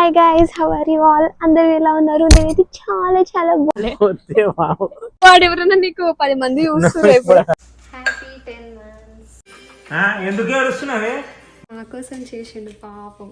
Hi guys, how are you all? అందరూ ఎలా ఉన్నారు? నేనైతే చాలా చాలా వాడు ఎవరన్నా నీకు 10 మంది చూస్తున్నారు ఇప్పుడు. Happy 10 months. ఎందుకు ఏడుస్తున్నావే? నా కోసం చేసిండు పాపం.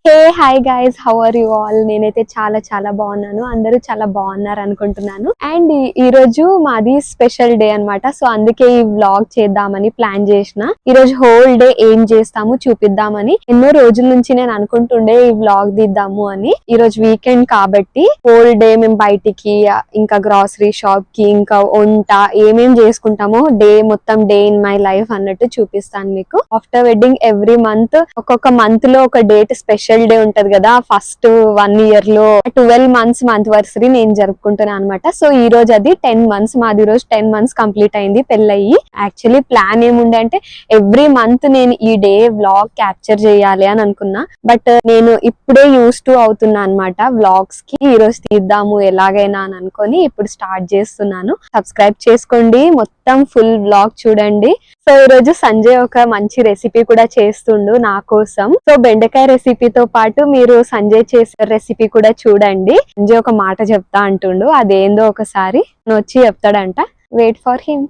Hey hi guys, how are you all? నేనైతే చాలా చాలా బాగున్నాను. అందరూ చాలా బాగున్నారు అనుకుంటున్నాను. అండ్ ఈ రోజు మాది స్పెషల్ డే అన్నమాట. సో అందుకే ఈ వ్లాగ్ చేద్దామని ప్లాన్ చేసిన. ఈ రోజు హోల్ డే ఏం చేస్తాము చూపిద్దామని ఎన్నో రోజుల నుంచి నేను అనుకుంటుండే ఈ వ్లాగ్ తీద్దాము అని. ఈ రోజు వీకెండ్ కాబట్టి హోల్ డే మేము బయటికి ఇంకా గ్రాసరీ షాప్ కి ఇంకా వంట ఏమేం చేసుకుంటామో మొత్తం డే ఇన్ మై లైఫ్ అన్నట్టు చూపిస్తాను మీకు. ఆఫ్టర్ వెడ్డింగ్ ఎవ్రీ మంత్ ఒక్కొక్క మంత్ లో ఒక డేట్ స్పెషల్ డే ఉంటది కదా. ఫస్ట్ 1 year లో 12 months మంత్వర్సరీ నేను జరుపుకుంటున్నాను అనమాట. సో ఈ రోజు అది 10 months, మాది రోజు 10 months కంప్లీట్ అయింది పెళ్ళయి. యాక్చువల్లీ ప్లాన్ ఏముండే అంటే ఎవ్రీ మంత్ నేను ఈ డే వ్లాగ్ క్యాప్చర్ చేయాలి అని అనుకున్నా. బట్ నేను ఇప్పుడే యూస్ టు అవుతున్నా అనమాట వ్లాగ్స్ కి. ఈ రోజు తీద్దాము ఎలాగైనా అని అనుకొని ఇప్పుడు స్టార్ట్ చేస్తున్నాను. సబ్స్క్రైబ్ చేసుకోండి, మొత్తం ఫుల్ వ్లాగ్ చూడండి. సో ఈ రోజు సంజయ్ ఒక మంచి రెసిపీ కూడా చేస్తుండు నా కోసం. సో బెండకాయ రెసిపీతో పాటు మీరు సంజయ్ చేసే రెసిపీ కూడా చూడండి. సంజయ్ ఒక మాట చెప్తా అంటుండు, అదేందో ఒకసారి వచ్చి చెప్తాడంట. Wait for him.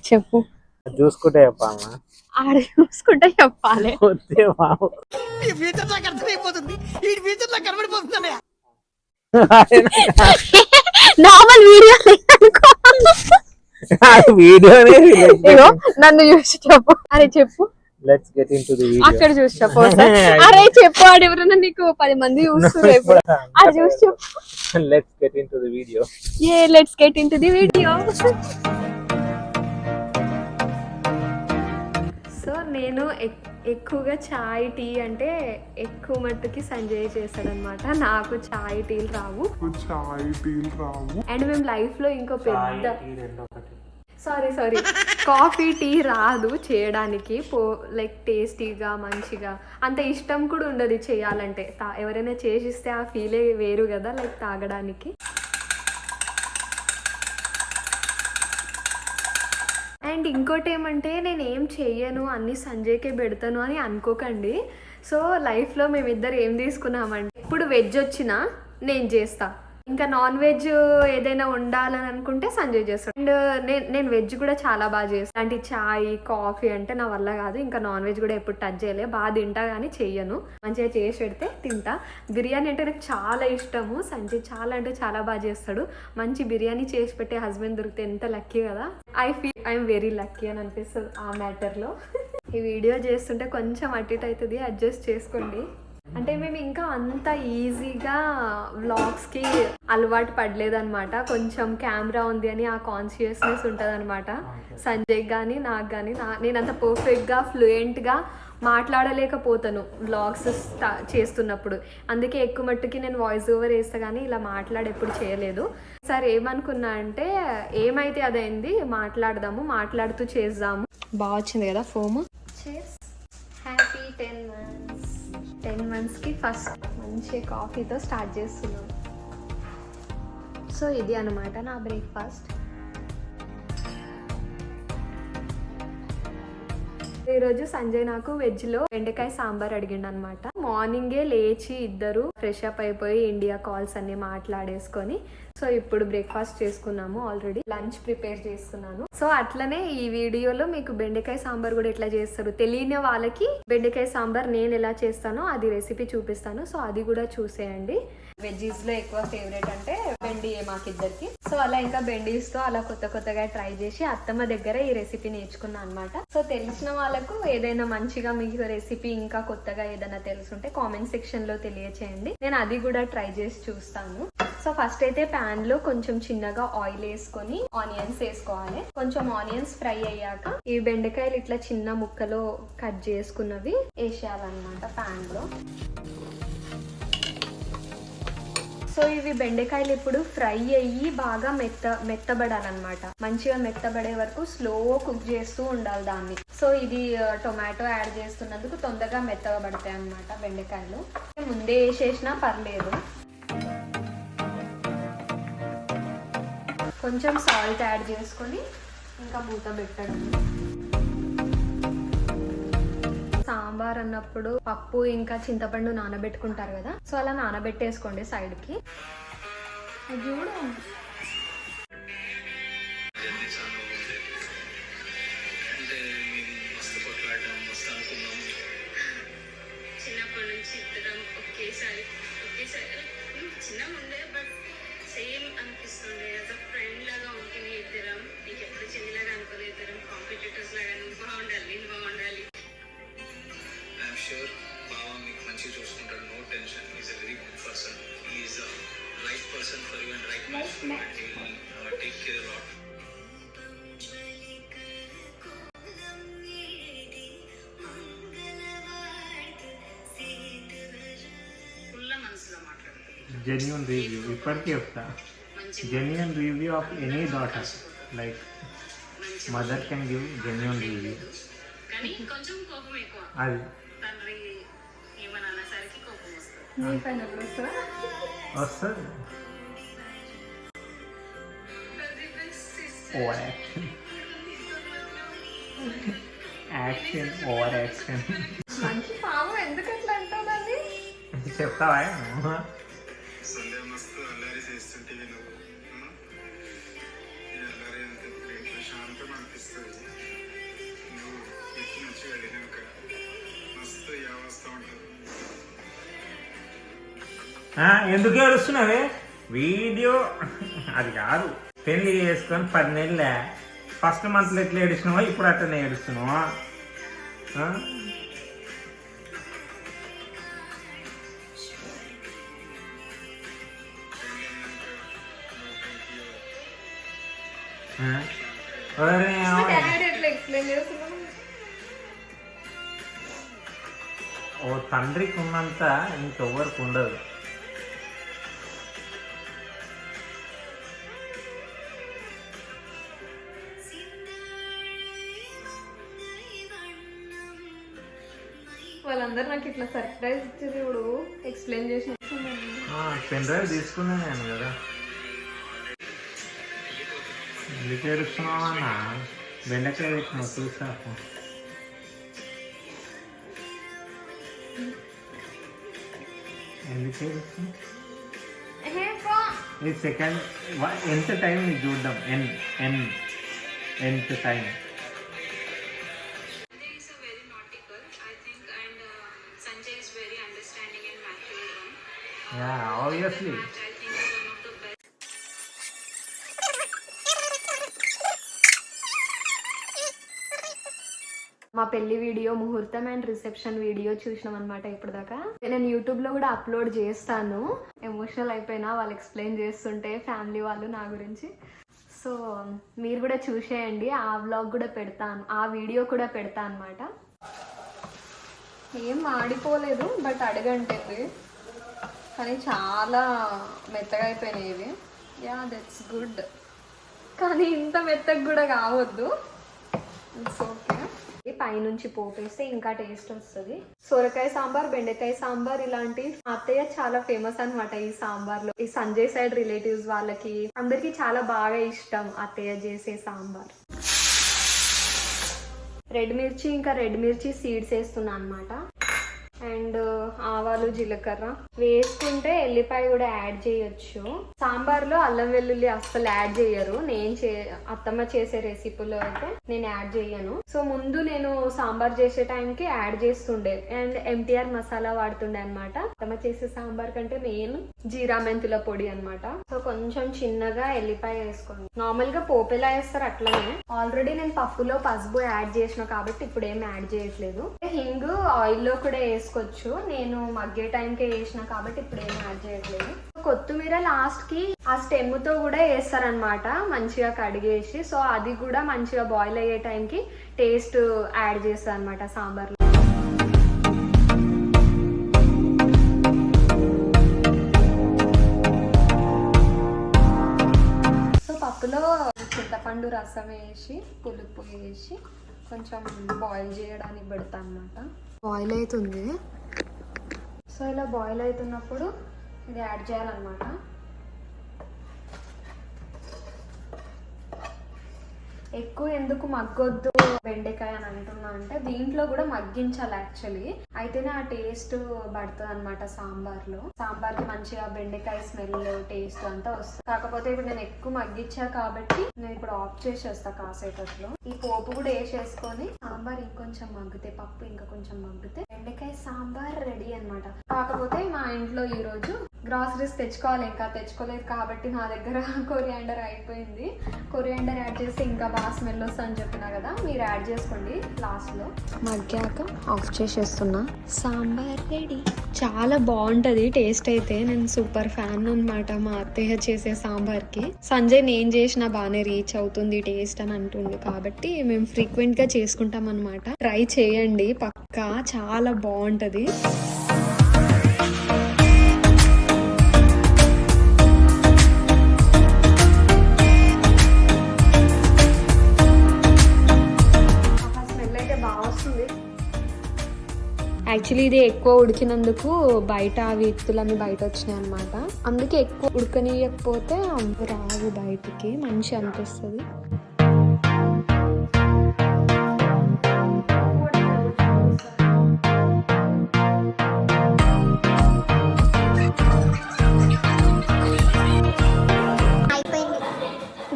చెప్పు. చూసుకుంటే చెప్పాలనా? ఆడ చూసుకుంటే చెప్పాలి. నార్మల్ వీడియో వీడియోనే నన్ను చూసి చెప్పు. అరే చెప్పు. Let's get into the video. అక్కడ చూసి చెప్పు. అరే చెప్పు, ఆడు ఎవరన్నా నీకు 10 మంది చూస్తున్నారు ఇప్పుడు. అది చూసి చెప్పు. Let's get into the video. Let's get into the video. So నేను ఎక్కువగా చాయ్ టీ అంటే ఎక్కువ మట్టుకి సంజయ్ చేస్తాడనమాట. నాకు చాయ్ టీలు రావు. అండ్ మేము లైఫ్ లో ఇంకో పెద్ద సారీ కాఫీ టీ రాదు చేయడానికి. లైక్ టేస్టీగా మంచిగా అంత ఇష్టం కూడా ఉండదు చేయాలంటే. ఎవరైనా చేసిస్తే ఆ ఫీలే వేరు కదా, లైక్ తాగడానికి. అండ్ ఇంకోటి ఏమంటే నేను ఏం చెయ్యను, అన్ని సంజయ్కే పెడతాను అని అనుకోకండి. సో లైఫ్లో మేమిద్దరు ఏం తీసుకున్నామంటే, ఇప్పుడు వెజ్ వచ్చినా నేను చేస్తా, ఇంకా నాన్ వెజ్ ఏదైనా ఉండాలని అనుకుంటే సంజయ్ చేస్తాడు. అండ్ నేను వెజ్ కూడా చాలా బాగా చేస్తాను. అంటే చాయ్ కాఫీ అంటే నా వల్ల కాదు. ఇంకా నాన్ వెజ్ కూడా ఎప్పుడు టచ్ చేయలే. బాగా తింటా కానీ చెయ్యను. మంచిగా చేసి పెడితే తింటా. బిర్యానీ అంటే నాకు చాలా ఇష్టము. సంజయ్ చాలా అంటే చాలా బాగా చేస్తాడు. మంచి బిర్యానీ చేసి పెట్టే హస్బెండ్ దొరికితే ఎంత లక్కీ కదా. I feel I'm very lucky అని అనిపిస్తుంది ఆ మ్యాటర్లో. ఈ వీడియో చేస్తుంటే కొంచెం అటు ఇటు అవుతుంది, అడ్జస్ట్ చేసుకోండి. అంటే మేము ఇంకా అంత ఈజీగా వ్లాగ్స్కి అలవాటు పడలేదన్నమాట. కొంచెం కెమెరా ఉంది అని ఆ కాన్షియస్నెస్ ఉంటుంది అనమాట సంజయ్ కానీ నాకు కానీ. నేను అంత పర్ఫెక్ట్గా ఫ్లూయెంట్గా మాట్లాడలేకపోతాను వ్లాగ్స్ చేస్తున్నప్పుడు. అందుకే ఎక్కువ మట్టుకి నేను వాయిస్ ఓవర్ వేస్తా కానీ ఇలా ఎప్పుడు చేయలేదు. సరే ఏమనుకున్నా అంటే ఏమైతే అదైంది, మాట్లాడుతూ చేద్దాము. బాగా వచ్చింది కదా ఫోమ్. Happy 10 months. 10 monthsకి ఫస్ట్ మంచి కాఫీతో స్టార్ట్ చేస్తున్నాం. సో ఇది అనమాట నా బ్రేక్ఫాస్ట్. ఈరోజు సంజయ్ నాకు వెజ్లో బెండకాయ సాంబార్ అడిగిండు అనమాట. మార్నింగే లేచి ఇద్దరు ఫ్రెష్ అప్ అయిపోయి ఇండియా కాల్స్ అన్ని మాట్లాడేసుకొని సో ఇప్పుడు బ్రేక్ఫాస్ట్ చేసుకున్నాము. ఆల్రెడీ లంచ్ ప్రిపేర్ చేస్తున్నాను. సో అట్లనే ఈ వీడియోలో మీకు బెండకాయ సాంబార్ కూడా ఎట్లా చేస్తారు తెలియని వాళ్ళకి బెండకాయ సాంబార్ నేను ఎలా చేస్తానో అది రెసిపీ చూపిస్తాను. సో అది కూడా చూసేయండి. వెజ్జీస్ లో ఎక్కువ ఫేవరెట్ అంటే బెండి మాకిద్దరికి. సో అలా ఇంకా బెండీస్ తో అలా కొత్తగా ట్రై చేసి అత్తమ్మ దగ్గర ఈ రెసిపీ నేర్చుకున్నా అనమాట. సో తెలిసిన వాళ్ళకు ఏదైనా మంచిగా మీకు రెసిపీ ఇంకా కొత్తగా ఏదైనా తెలుసుంటే కామెంట్ సెక్షన్ లో తెలియచేయండి. నేను అది కూడా ట్రై చేసి చూస్తాను. సో ఫస్ట్ అయితే ప్యాన్ లో కొంచెం చిన్నగా ఆయిల్ వేసుకొని ఆనియన్స్ వేసుకోవాలి. కొంచెం ఆనియన్స్ ఫ్రై అయ్యాక ఈ బెండకాయలు ఇట్లా చిన్న ముక్కలో కట్ చేసుకున్నవి వేసేయాలన్నమాట ప్యాన్ లో. సో ఇవి బెండకాయలు ఇప్పుడు ఫ్రై అయ్యి బాగా మెత్తబడాలన్నమాట. మంచిగా మెత్తబడే వరకు స్లో కుక్ చేస్తూ ఉండాలి దాన్ని. సో ఇది టొమాటో యాడ్ చేస్తున్నందుకు తొందరగా మెత్తగా పడతాయి అన్నమాట బెండకాయలు. ముందే వేసేసినా పర్లేదు. కొంచెం సాల్ట్ యాడ్ చేసుకొని ఇంకా మూత పెట్టడం. అన్నప్పుడు పప్పు ఇంకా చింతపండు నానబెట్టుకుంటారు కదా, సో అలా నానబెట్టేసుకోండి సైడ్ కి. అది చూడు చిన్నప్పటి నుంచి ఇద్దరం ఒకేసారి చిన్న ఉండే బట్ సేమ్ అనిపిస్తుండే. యాజ్ అ ఫ్రెండ్ లాగా ఉంటుంది ఇద్దరం. నీకు ఎప్పుడు చెల్లిలాగా అనుకోలేదు, ఇద్దరం కాంపిటేటర్స్ లాగా నువ్వు బాగుండాలి నేను బాగుండాలి. ఐఎమ్ ష్యూర్ బావ మీకు మంచిగా చూసుకుంటాడు. No tension. Is a very good person. Is a right person for you and right match for you and he will take care lot. Full మనసులో మాట్లాడుతుంది. జెన్యున్ రివ్యూ ఇప్పటికీ చెప్తా. Genuine review of any daughter, like mother can give genuine review. కానీ కొంచెం కోపం ఎక్కువ. అది తండ్రి ఏమని అనేసరికి కోపం వస్తుంది. నీ పైన ఎప్పుడు వస్తుందా? వస్తుంది. Over action, action over action. మంచి పాము ఎందుకు అట్లా అంటావు దాన్ని? చెప్తావా? సండే మస్తు అల్లరి చేస్తుంటివి నువ్వు. ఈ అల్లరి అంతా ఇప్పుడు ఇంట్లో శాంతం అనిపిస్తుంది. నువ్వు ఎత్తి నుంచి వెళ్ళినాక మస్తు యావస్థ ఉంటుంది. ఎందుకు ఏడుస్తున్నావే? వీడియో అది కాదు. పెళ్లి చేసుకొని 10 నెలలే. ఫస్ట్ మంత్లో ఎట్లా ఏడుస్తున్నావా, ఇప్పుడు అట్లనే ఏడుస్తున్నావా? డాడీ ఎట్లా ఎక్స్ప్లెయిన్ చేస్తున్నావు? ఓ తండ్రికి ఉన్నంత ఇంకెవ్వరికి ఉండదు. వాళ్ళందరూ నాకు ఇట్లా సర్ప్రైజ్ ఇచ్చేది ఇప్పుడు ఎక్స్ప్లెయిన్ చేసి పెన్ డ్రైవ్ తీసుకున్నా నేను కదా. ఎందుకు ఏడుస్తున్నావా అన్న? బెండకాయ పెట్టినావు చూసాకు. ఎందుకు ఏడుస్తున్నావు? ఇది సెకండ్ ఎంత టైం నీకు చూద్దాం. ఎంత time? Sanjay is a very naughty girl, I think, and Sanjay is very understanding and mature one. Yeah obviously. Match, I think, is one of the best. మా పెళ్లి వీడియో, ముహూర్తం అండ్ రిసెప్షన్ వీడియో చూసినాం అనమాట ఇప్పుడు దాకా. నేను యూట్యూబ్లో కూడా అప్లోడ్ చేస్తాను. ఎమోషనల్ అయిపోయినా వాళ్ళు ఎక్స్ప్లెయిన్ చేస్తుంటే ఫ్యామిలీ వాళ్ళు నా గురించి. సో మీరు కూడా చూసేయండి. ఆ వ్లాగ్ కూడా పెడతాను, ఆ వీడియో కూడా పెడతా అనమాట. ఏం ఆడిపోలేదు బట్ అడగంటుంది, కానీ చాలా మెత్తగా అయిపోయినాయి ఇవి. యా దట్స్ గుడ్, కానీ ఇంత మెత్తగా కూడా కావద్దు. It's okay. పైనుంచి పోపేస్తే ఇంకా టేస్ట్ వస్తుంది. సొరకాయ సాంబార్, బెండకాయ సాంబార్ ఇలాంటి అత్తయ్య చాలా ఫేమస్ అనమాట ఈ సాంబార్ లో. ఈ సంజయ్ సైడ్ రిలేటివ్స్ వాళ్ళకి అందరికి చాలా బాగా ఇష్టం అత్తయ్య చేసే సాంబార్. రెడ్ మిర్చి, ఇంకా రెడ్ మిర్చి సీడ్స్ వేస్తున్నా అనమాట. అండ్ ఆవాలు, జీలకర్ర వేసుకుంటే ఎల్లిపాయ కూడా యాడ్ చేయొచ్చు. సాంబార్లో అల్లం వెల్లుల్లి అస్సలు యాడ్ చేయరు. అత్తమ్మ చేసే రెసిపీలో అయితే నేను యాడ్ చేయను. సో ముందు నేను సాంబార్ చేసే టైంకి యాడ్ చేస్తుండే అండ్ ఎంటీఆర్ మసాలా వాడుతుండే అనమాట. అత్తమ్మ చేసే సాంబార్ కంటే మెయిన్ జీరా మెంతుల పొడి అనమాట. సో కొంచెం చిన్నగా ఎల్లిపాయ వేసుకోండి. నార్మల్ గా పోపు ఎలా వేస్తారు అట్లనే. ఆల్రెడీ నేను పప్పులో పసుపు యాడ్ చేసిన కాబట్టి ఇప్పుడు ఏం యాడ్ చేయట్లేదు. హింగ్ ఆయిల్ లో కూడా వేసుకోవచ్చు. నేను మగ్గే టైంకే వేసిన కాబట్టి ఇప్పుడు ఏం యాడ్ చేయట్లేదు. కొత్తిమీర లాస్ట్ కి ఆ స్టెమ్ తో కూడా వేస్తారనమాట, మంచిగా కడిగేసి. సో అది కూడా మంచిగా బాయిల్ అయ్యే టైంకి టేస్ట్ యాడ్ చేస్తారు అనమాట సాంబార్లో. సో పప్పులో చింతపండు రసం వేసి, పులుపు వేసి కొంచెం బాయిల్ చేయడానికి పెడతా అనమాట. బాయిల్ అవుతుంది. సో ఇలా బాయిల్ అవుతున్నప్పుడు ఇది యాడ్ చేయాలన్నమాట. ఎక్కువ ఎందుకు మగ్గొద్దు బెండకాయ అని అంటున్నా అంటే దీంట్లో కూడా మగ్గించాలి యాక్చువల్లీ, అయితేనే ఆ టేస్ట్ పడుతుంది అనమాట సాంబార్కి మంచిగా బెండకాయ స్మెల్ టేస్ట్ అంతా వస్తుంది. కాకపోతే ఇప్పుడు నేను ఎక్కువ మగ్గించా కాబట్టి నేను ఇప్పుడు ఆఫ్ చేసేస్తా కాసేపట్లో. ఈ పోపు కూడా వేసేసుకొని సాంబార్ ఇంకొంచెం మగ్గితే, పప్పు ఇంకా కొంచెం మగ్గితే బెండకాయ సాంబార్ రెడీ అన్నమాట. కాకపోతే మా ఇంట్లో ఈ రోజు గ్రాసరీస్ తెచ్చుకోవాలి, ఇంకా తెచ్చుకోలేదు కాబట్టి నా దగ్గర కొరియాండర్ అయిపోయింది. కొరియాండర్ యాడ్ చేస్తే ఇంకా బాగా స్మెల్ వస్తుంది అని చెప్పినా కదా, మీరు యాడ్ చేసుకోండి లాస్ట్ లో. మగ్గాక ఆఫ్ చేసేస్తున్నా. సాంబార్ రెడీ. చాలా బాగుంటది టేస్ట్ అయితే. నేను సూపర్ ఫ్యాన్ అన్నమాట మా అత్తయ్య చేసే సాంబార్కి. సంజయ్ నేను చేసిన బాగానే రీచ్ అవుతుంది టేస్ట్ అని అంటుండు కాబట్టి మేము ఫ్రీక్వెంట్ గా చేసుకుంటాం అన్నమాట. ట్రై చేయండి పక్కా, చాలా బాగుంటది. యాక్చువల్లీ ఇది ఎక్కువ ఉడికినందుకు బయట విత్తులన్నీ బయట వచ్చినాయి అనమాట. అందుకే ఎక్కువ ఉడకనీయకపోతే రావు బయటికి, మంచి అనిపిస్తుంది.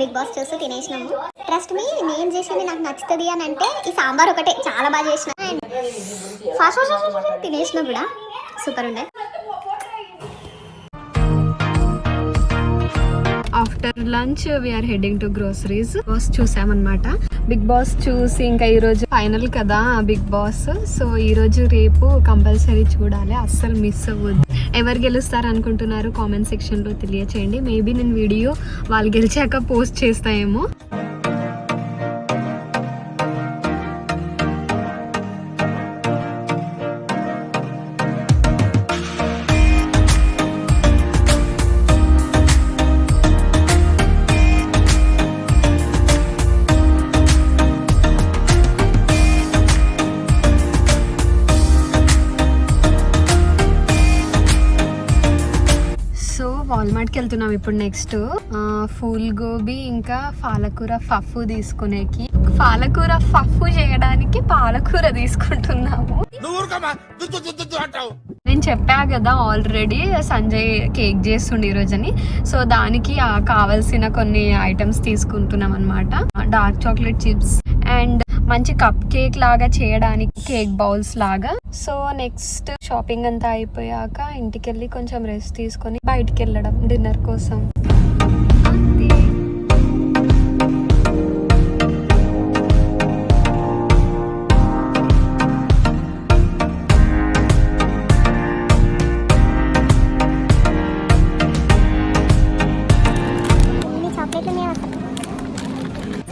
బిగ్ బాస్ చూసి తినేసినాము. ట్రస్ట్ మీ, నేను చేసింది నాకు నచ్చుతుంది అని అంటే ఈ సాంబార్ ఒకటే చాలా బాగా చేసిన. అండ్ ఫాస్ట్ తినేసిన కూడా సూపర్ ఉండే. After lunch we're heading to groceries. Boss చూసామన్నమాట. బిగ్ బాస్ చూసి ఇంకా ఈ రోజు ఫైనల్ కదా బిగ్ బాస్. సో ఈ రోజు రేపు కంపల్సరీ చూడాలి, అస్సలు మిస్ అవ్వద్దు. ఎవరు గెలుస్తారు అనుకుంటున్నారు కామెంట్ సెక్షన్ లో తెలియచేయండి. మేబీ నేను వీడియో వాళ్ళు గెలిచాక పోస్ట్ చేస్తాయేమో. వాల్మార్ట్కి వెళ్తున్నాం ఇప్పుడు. నెక్స్ట్ ఫుల్ గోబీ ఇంకా పాలకూర ఫఫు తీసుకునేకి. పాలకూర ఫఫు చేయడానికి పాలకూర తీసుకుంటున్నాము. నేను చెప్పా కదా ఆల్రెడీ సంజయ్ కేక్ చేస్తుండే ఈరోజని. సో దానికి కావాల్సిన కొన్ని ఐటమ్స్ తీసుకుంటున్నాం అనమాట. డార్క్ చాక్లెట్ చిప్స్ అండ్ మంచి కప్ కేక్ లాగా చేయడానికి కేక్ బౌల్స్ లాగా. సో నెక్స్ట్ షాపింగ్ అంతా అయిపోయాక ఇంటికి వెళ్ళి కొంచెం రెస్ట్ తీసుకొని బయటికి వెళ్ళడం డిన్నర్ కోసం.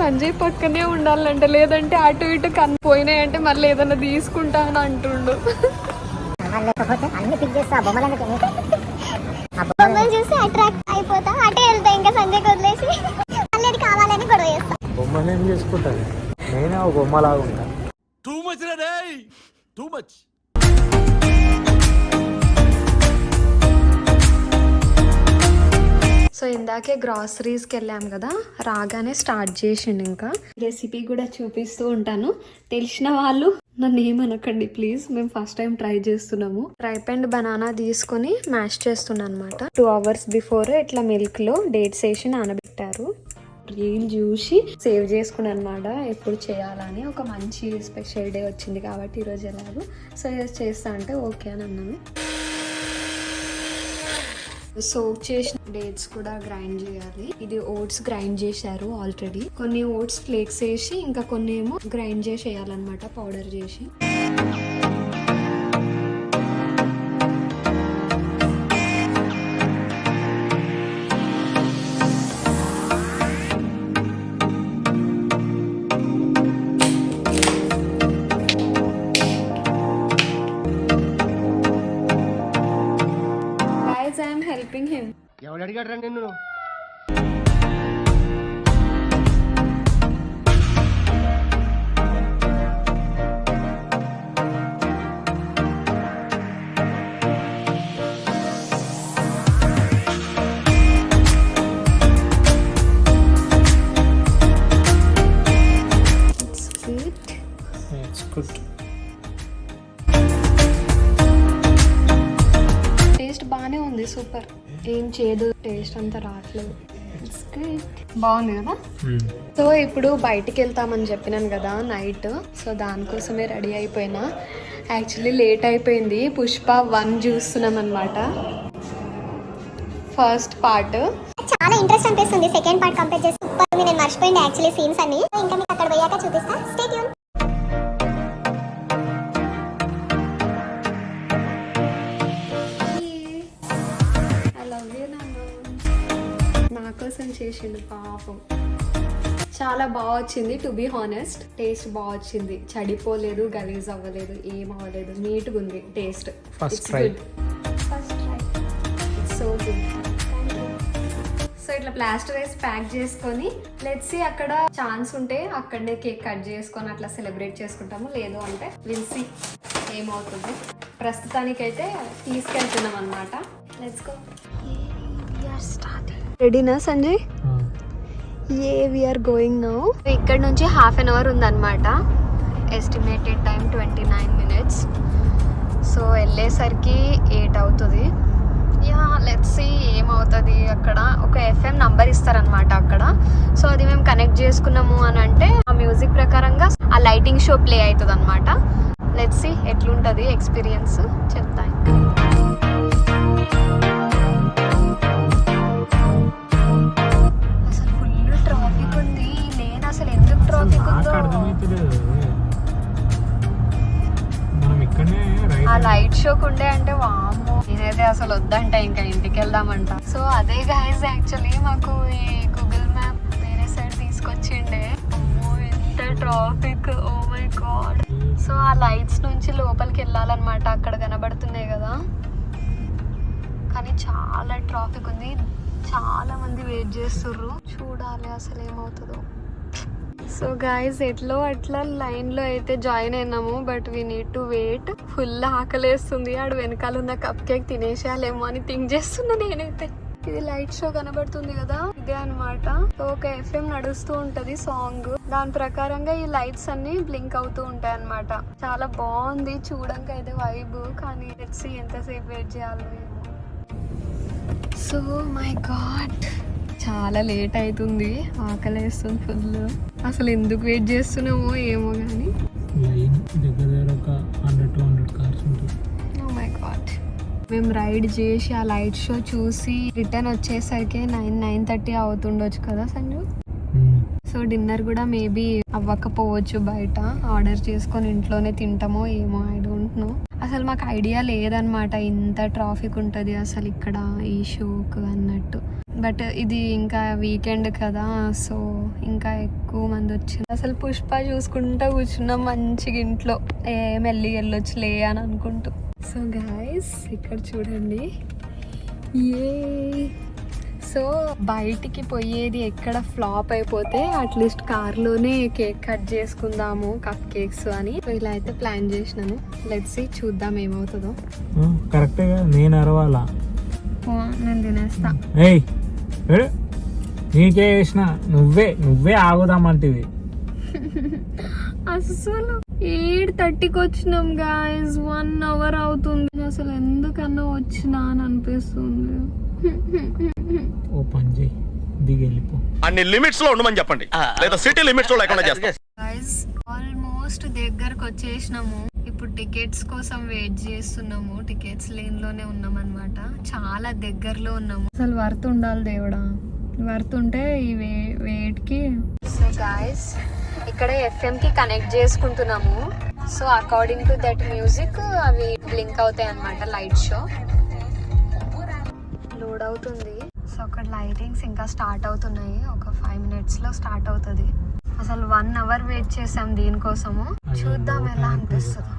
సంజయ్ పక్కనే ఉండాలంటే, లేదంటే అటు ఇటు కనిపోయినాయంటే మళ్ళీ ఏదైనా తీసుకుంటా అని అంటుండు. బొమ్మలు చూసి అట్రాక్ట్ అయిపోతా, అటే వెళ్తా ఇంకా సంజయ్ వదిలేసి మళ్ళీ అది కావాలని గొడవ చేస్తా. బొమ్మలు ఏం చేసుకుంటాను, నేనే ఒక బొమ్మలాగా ఉంటాను. సో ఇందాకే గ్రాసరీస్కి వెళ్ళాం కదా, రాగానే స్టార్ట్ చేసిండు. ఇంకా రెసిపీ కూడా చూపిస్తూ ఉంటాను. తెలిసిన వాళ్ళు నన్ను ఏమనకండి ప్లీజ్, మేము ఫస్ట్ టైం ట్రై చేస్తున్నాము. రైప్ అండ్ బనానా తీసుకొని మ్యాష్ చేస్తున్నాను అనమాట. 2 hours బిఫోర్ ఇట్లా మిల్క్ లో డేట్స్ వేసి నానబెట్టారు. రీల్ చూసి సేవ్ చేసుకున్నాను అనమాట ఎప్పుడు చేయాలని. ఒక మంచి స్పెషల్ డే వచ్చింది కాబట్టి ఈరోజు ఎలాగో సో చేస్తా అంటే ఓకే అని అన్నాను. సోక్ చేసిన డేట్స్ కూడా గ్రైండ్ చేయాలి. ఇది ఓట్స్ గ్రైండ్ చేశారు ఆల్రెడీ. కొన్ని ఓట్స్ ఫ్లేక్స్ వేసి ఇంకా కొన్ని ఏమో గ్రైండ్ చేసి వేయాలన్నమాట, పౌడర్ చేసి. Helping him. ఎవడు అడిగాడు నిన్ను? బాగానే ఉంది, సూపర్. ఏం చేదు టేస్ట్ అంతా రావట్లేదు. బాగుంది కదా. సో ఇప్పుడు బయటికి వెళ్తామని చెప్పినాను కదా నైట్, సో దానికోసమే రెడీ అయిపోయినా. యాక్చువల్లీ లేట్ అయిపోయింది. పుష్ప 1 చూస్తున్నాం అనమాట, ఫస్ట్ పార్ట్. చాలా ఇంట్రెస్ట్ అనిపిస్తుంది సెకండ్ పార్ట్ కంప్లీట్ చేసి. సూపర్ ఉంది. నేను మర్చిపోయింది యాక్చువల్లీ సీన్స్ అన్ని. ఇంకా మీకు అక్కడ పోయాక చూపిస్తా. Stay tune. I love you నాన్న. నా కోసం చేసిండు పాపం. చాలా బాగా వచ్చింది, టు బీ హానెస్ట్. టేస్ట్ బాగా వచ్చింది, చెడిపోలేదు, గలీజ్ అవ్వలేదు, ఏం అవ్వలేదు, నీట్గా ఉంది taste. First try. So good. So ఇట్లా ప్లాస్టర్ వేసి ప్యాక్ చేసుకొని లెట్స్ సీ, అక్కడ ఛాన్స్ ఉంటే అక్కడనే కేక్ కట్ చేసుకొని అట్లా సెలబ్రేట్ చేసుకుంటాము, లేదు అంటే విల్ సీ ఏమవుతుంది. ప్రస్తుతానికైతే తీసుకెళ్తున్నాం అనమాట. Let's go. రెడీనా సంజయ్? We are going now. ఇక్కడ నుంచి ½ an hour ఉందన్నమాట. Estimated time 29 minutes. సో వెళ్ళేసరికి 8 అవుతుంది. యా లెట్స్ సీ ఏమవుతుంది. అక్కడ ఒక FM నంబర్ ఇస్తారనమాట అక్కడ. సో అది మేము కనెక్ట్ చేసుకున్నాము అని అంటే ఆ మ్యూజిక్ ప్రకారంగా ఆ లైటింగ్ షో ప్లే అవుతుంది అనమాట. లెట్స్ సీ ఎట్లుంటుంది ఎక్స్పీరియన్స్, చెప్తా. అసలు ఫుల్ ట్రాఫిక్ ఉంది. నేను అసలు ఎందుకు ట్రాఫిక్ ఉందో ఆ లైట్ షోకి ఉండే అంటే వామ్మో, నేనైతే అసలు వద్దంట, ఇంకా ఇంటికి వెళ్దామంట. సో అదే గైస్, యాక్చువల్లీ మాకు ఈ గూగుల్ మ్యాప్ వేరే సైడ్ తీసుకొచ్చిండే. అమ్మో ఎంత traffic, oh my god. So ఆ లైట్స్ నుంచి లోపలికి వెళ్ళాలన్నమాట, అక్కడ కనబడుతున్నాయి కదా. కానీ చాలా ట్రాఫిక్ ఉంది, చాలా మంది వెయిట్ చేస్తుర్రు. చూడాలి అసలు ఏమవుతుందో. సో గాయస్ ఎట్లో అట్లా లైన్లో అయితే జాయిన్ అయినాము, but we need to wait. Full ఆకలేస్తుంది. ఆడు వెనకాల ఉన్న కప్ కేక్ తినేసేయాలేమో అని థింక్ చేస్తున్నా నేనైతే. ఇది లైట్ షో కనబడుతుంది కదా, ఇదే అనమాట. ఒక FM నడుస్తూ ఉంటది సాంగ్, దాని ప్రకారంగా ఈ లైట్స్ అన్ని బ్లింక్ అవుతూ ఉంటాయి అనమాట. చాలా బాగుంది చూడంగా అయితే వైబ్. కానీ లెట్స్ ఎంతసేపు వెయిట్ చేయాలో ఏమో. సో మై గాడ్, చాలా లేట్ అవుతుంది, ఆకలేస్తుంది ఫుల్. అసలు ఎందుకు వెయిట్ చేస్తున్నామో ఏమో కానీ. దగ్గర ఒక 100-200 కార్స్ ఉంటుంది. Oh my god. మేము రైడ్ చేసి ఆ లైట్ షో చూసి రిటర్న్ వచ్చేసరికి 9-9:30 అవుతుండొచ్చు కదా సంజు. సో డిన్నర్ కూడా మేబీ అవ్వకపోవచ్చు, బయట ఆర్డర్ చేసుకొని ఇంట్లోనే తింటామో ఏమో, ఐ డోంట్ నో. అసలు మాకు ఐడియా లేదనమాట ఇంత ట్రాఫిక్ ఉంటుంది అసలు ఇక్కడ ఈ షోకు అన్నట్టు. బట్ ఇది ఇంకా వీకెండ్ కదా, సో ఇంకా ఎక్కువ మంది వచ్చింది. అసలు పుష్ప చూసుకుంటూ కూర్చున్నాం మంచిగా ఇంట్లో, మెల్లి వెళ్ళొచ్చులే అని అనుకుంటూ. సో గాయస్ ఇక్కడ చూడండి, సో బయటికి పోయేది ఎక్కడ ఫ్లాప్ అయిపోతే అట్లీస్ట్ కార్లోనే కేక్ కట్ చేసుకుందాము, కప్ కేక్స్ అని. ఇలా అయితే ప్లాన్ చేసినాను. లెట్స్ సీ, చూద్దాం ఏమవుతుందో. కరెక్ట్గా నేను అరవాలా? నేను తినేస్తా. నీకే వేసిన, నువ్వే ఆగుదామంటివి. అసలు 8:30కి వచ్చినాం గాయస్, 1 hour అవుతుంది. అసలు ఎందుకన్నా వచ్చినా అని అనిపిస్తుంది. ఓ పని చేయి, దిగి వెళ్ళిపో. అన్ని లిమిట్స్ లో ఉండమని చెప్పండి, లేదా సిటీ లిమిట్స్ లో లేకుండా చేస్తాం. గాయస్ ఆల్మోస్ట్ దగ్గరకు వచ్చేసినాము. ఇప్పుడు టికెట్స్ కోసం వెయిట్ చేస్తున్నాము. టికెట్స్ లేన్ లోనే ఉన్నాం అనమాట, చాలా దగ్గరలో ఉన్నాము. అసలు వర్త్ ఉండాలి దేవుడా, వర్త్ ఉంటే ఈ వెయిట్ కి. సో గాయస్ ఇక్కడ FM కి కనెక్ట్ చేసుకుంటున్నాము. So according to that music అవి బ్లింక్ అవుతాయి అనమాట. లైట్ షో లోడ్ అవుతుంది. సో అక్కడ లైటింగ్స్ ఇంకా స్టార్ట్ అవుతున్నాయి, ఒక 5 minutes లో స్టార్ట్ అవుతుంది. అసలు 1 hour వెయిట్ చేసాం దీనికోసము. చూద్దాం ఎలా అనిపిస్తుందో.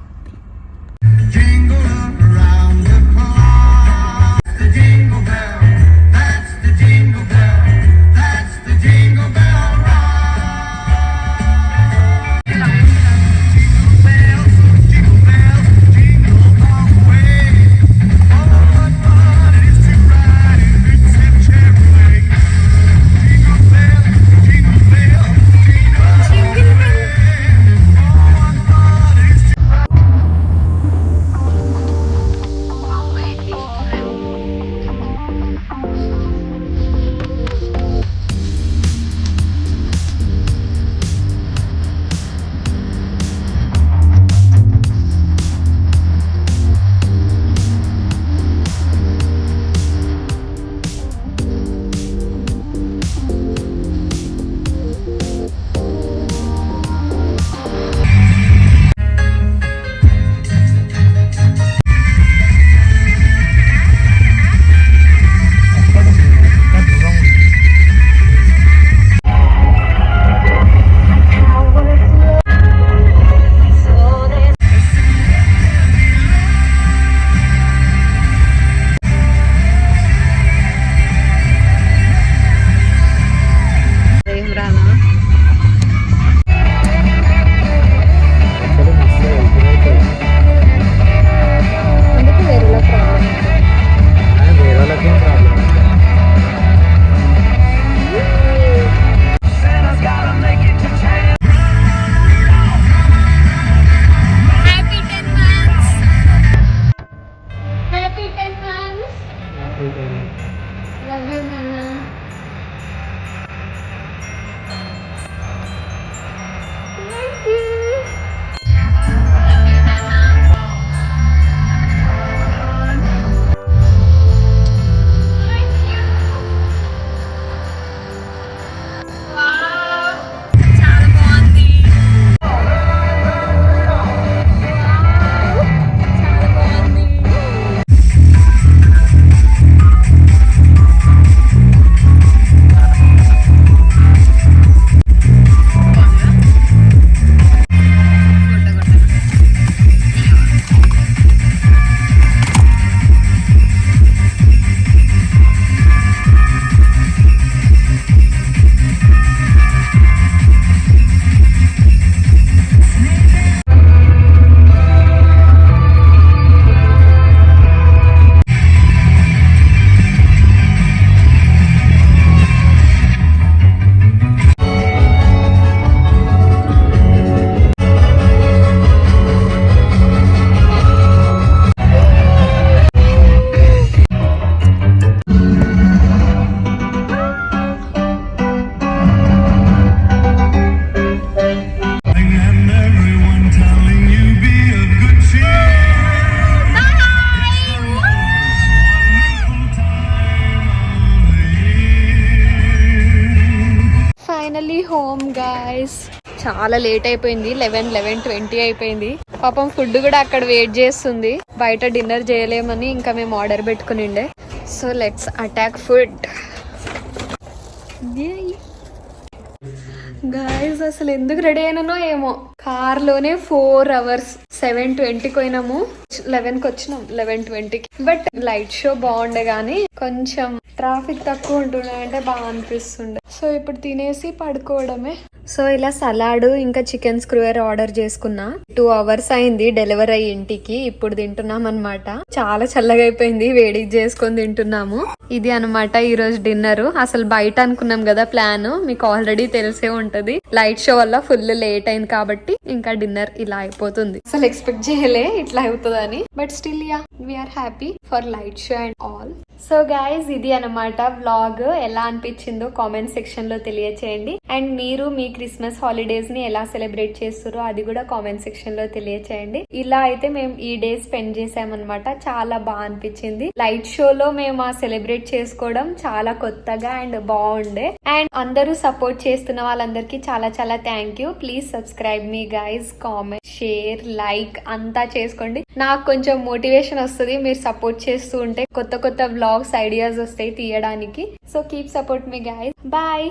చాలా లేట్ అయిపోయింది. 11:20 అయిపోయింది. పాపం ఫుడ్ కూడా అక్కడ వెయిట్ చేస్తుంది. బయట డిన్నర్ చేయలేమని ఇంకా మేము ఆర్డర్ పెట్టుకునిండే. So let's attack food. Guys అసలు ఎందుకు రెడీ అయినానో ఏమో, కార్ లోనే 4 hours. 7:20కి పోయినాము, 11కి వచ్చినాం. 11:20కి. బట్ లైట్ షో బాగుండే గానీ కొంచెం ట్రాఫిక్ తక్కువ ఉంటుండే అంటే బాగా అనిపిస్తుండే. సో ఇప్పుడు తినేసి పడుకోవడమే. సో ఇలా సలాడ్ ఇంకా చికెన్ స్క్రూయర్ ఆర్డర్ చేసుకున్నా. 2 hours అయింది డెలివరీ అయ్యి ఇంటికి. ఇప్పుడు తింటున్నాం అన్నమాట. చాలా చల్లగా అయిపోయింది, వేడికి చేసుకొని తింటున్నాము. ఇది అన్నమాట ఈ రోజు డిన్నర్. అసలు బయట అనుకున్నాం కదా ప్లాన్, మీకు ఆల్రెడీ తెలిసే ఉంటది. లైట్ షో వల్ల ఫుల్ లేట్ అయింది కాబట్టి ఇంకా డిన్నర్ ఇలా అయిపోతుంది. అసలు ఎక్స్పెక్ట్ చేయలే ఇట్లా అవుతుందని. But still yeah we are happy for light show and all. So guys ఇది అన్నమాట వ్లాగ్. ఎలా అనిపించిందో కామెంట్ సెక్షన్ లో తెలియచేయండి. అండ్ మీరు మీ క్రిస్మస్ హాలిడేస్ ని ఎలా సెలబ్రేట్ చేస్తారో అది కూడా కామెంట్ సెక్షన్ లో తెలియచేయండి. ఇలా అయితే మేము ఈ డే స్పెండ్ చేసామన్నమాట. చాలా బాగా అనిపించింది. లైట్ షోలో మేము ఆ సెలబ్రేట్ చేసుకోవడం చాలా కొత్తగా అండ్ బాగుండే. అండ్ అందరూ సపోర్ట్ చేస్తున్న వాళ్ళందరికీ చాలా చాలా thank you. Please subscribe me guys, comment, share, like అంతా చేసుకోండి. నాకు కొంచెం మోటివేషన్ వస్తుంది మీరు సపోర్ట్ చేస్తూ ఉంటే. కొత్త కొత్త వ్లాగ్స్ ఐడియాస్ వస్తాయి తీయడానికి. So keep support me guys. Bye.